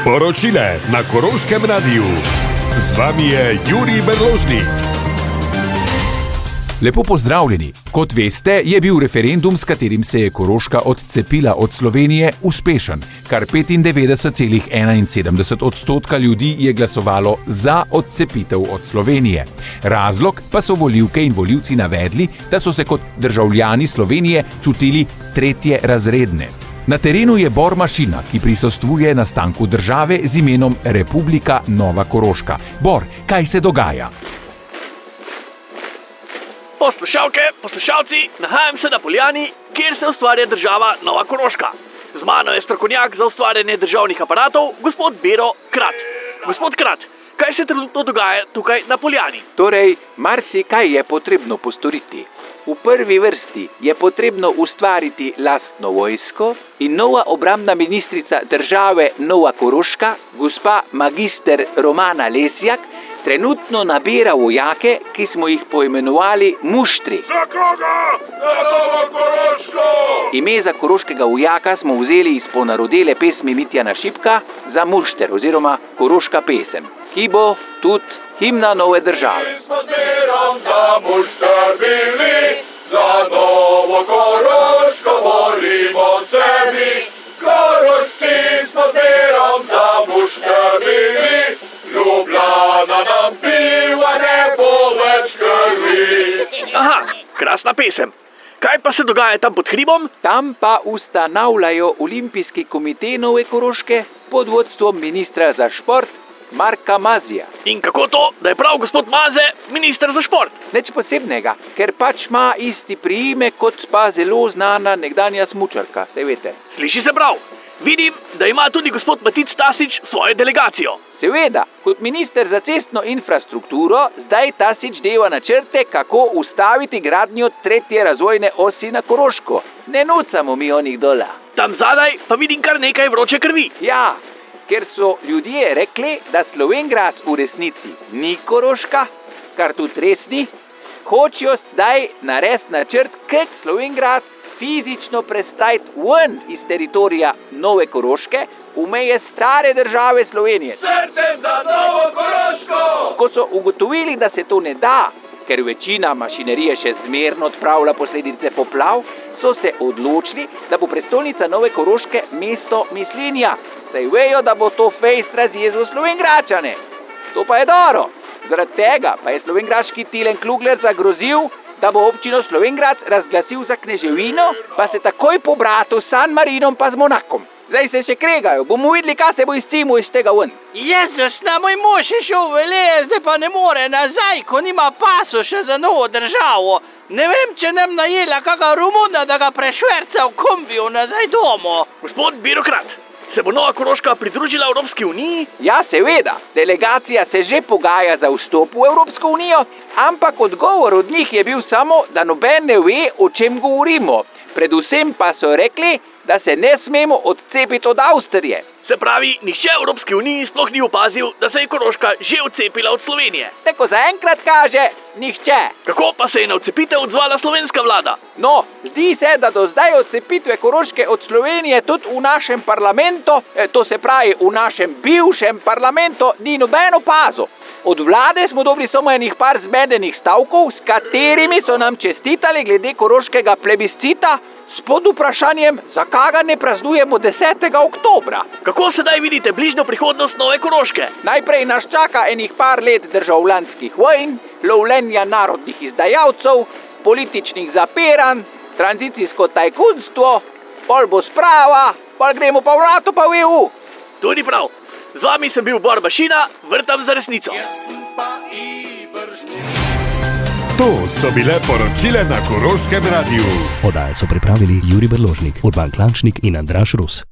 Poročile na Koroškem radiju. Z vami je Jurij Berložnik. Lepo pozdravljeni. Kot veste, je bil referendum, s katerim se je Koroška odcepila od Slovenije, uspešen. Kar 95,71% ljudi je glasovalo za odcepitev od Slovenije. Razlog pa so volivke in volivci navedli, da so se kot državljani Slovenije čutili tretjerazredne. Na terenu je Bor Mašina, ki prisostvuje nastanku države z imenom Republika Nova Koroška. Bor, kaj se dogaja? Poslušalke, poslušalci, nahajam se na Poljani, kjer se ustvarja država Nova Koroška. Z mano je strokovnjak za ustvarjanje državnih aparatov, gospod Bero Krat. Gospod Krat, kaj se trenutno dogaja tukaj na Poljani? Torej, marsikaj je potrebno postoriti. V prvi vrsti je potrebno ustvariti lastno vojsko in nova obrambna ministrica države Nova Koroška, gospa magister Romana Lesjak, trenutno nabira vojake, ki smo jih poimenovali muštri. Za koga? Za Novo Koroško! Ime za koroškega vojaka smo vzeli iz ponarodele pesmi Mitjana Šipka za mušter oziroma koroška pesem, ki bo tudi himna nove države. Mi smo zmerom za mušter bili, za Novo Koroško volimo sebi. Korošci smo zmerom za mušter bili, Ljubljana nam piva ne bo več krvi. Aha, krasna pesem. Kaj pa se dogaja tam pod hribom? Tam pa ustanavljajo Olimpijski komite Nove Koroške pod vodstvom ministra za šport Marka Mazija. In kako to, da je prav gospod Maze minister za šport? Nič posebnega, ker pač ima isti priimek kot pa zelo znana nekdanja smučarka, saj veste. Sliši se prav. Vidim, da ima tudi gospod Matic Tasič svojo delegacijo. Seveda, kot minister za cestno infrastrukturo, zdaj Tasič deva načrte, kako ustaviti gradnjo tretje razvojne osi na Koroško. Ne nucamo mi onih dola. Tam zadaj pa vidim kar nekaj vroče krvi. Ja, ker so ljudje rekli, da Slovenjgrad v resnici ni Koroška, kar tudi res ni, hočejo zdaj narediti načrt, kako Slovenjgrad fizično prestajati ven iz teritorija Nove Koroške v meje stare države Slovenije. Srcem za Novo Koroško! Ko so ugotovili, da se to ne da, ker večina mašinerije še zmerno odpravlja posledice poplav, so se odločili, da bo prestolnica Nove Koroške mesto Mislinja, saj vejo, da bo to fejst razjezilo Slovenjgračane. To pa je dobro. Zaradi tega pa je slovenjgraški Tilen Klugler zagrozil, da bo občino Slovenjgrad razglasil za kneževino, pa se takoj pobratil s San Marinom pa z Monakom. Zdaj se še kregajo, bomo videli, kaj se bo izcimil iz tega ven. Jezus, na moj mož je šel v les, zdaj pa ne more nazaj, ko nima pasu še za novo državo. Ne vem, če nam najela kakega Romuna, da ga prešverca v kombiju nazaj domo. Gospod birokrat, se bo Nova Koroška pridružila Evropski uniji? Ja, seveda, delegacija se že pogaja za vstop v Evropsko unijo, ampak odgovor od njih je bil samo, da noben ne ve, o čem govorimo. Predvsem pa so rekli, da se ne smemo odcepiti od Avstrije. Se pravi, nihče v Evropski uniji sploh ni opazil, da se je Koroška že odcepila od Slovenije. Tako zaenkrat kaže, nihče. Kako pa se je na odcepitev odzvala slovenska vlada? No, zdi se, da do zdaj odcepitve Koroške od Slovenije tudi v našem parlamentu, to se pravi v našem bivšem parlamentu, ni noben opazil. Od vlade smo dobili samo enih par zmedenih stavkov, s katerimi so nam čestitali glede koroškega plebiscita, s pod vprašanjem, zakaj ga ne praznujemo 10. oktobra. Kako sedaj vidite bližnjo prihodnost Nove Koroške? Najprej nas čaka enih par let državljanskih vojn, lovljenja narodnih izdajalcev, političnih zapiranj, tranzicijsko tajkunstvo, pol bo sprava, pol gremo pa v NATO pa v EU. Tudi prav. Z vami sem bil Bor Mašina, vrtam za resnico. To so bile poročile na Koroškem radiju. Oddajo so pripravili Jurij Berložnik, Urban Klančnik in Andraž Rus.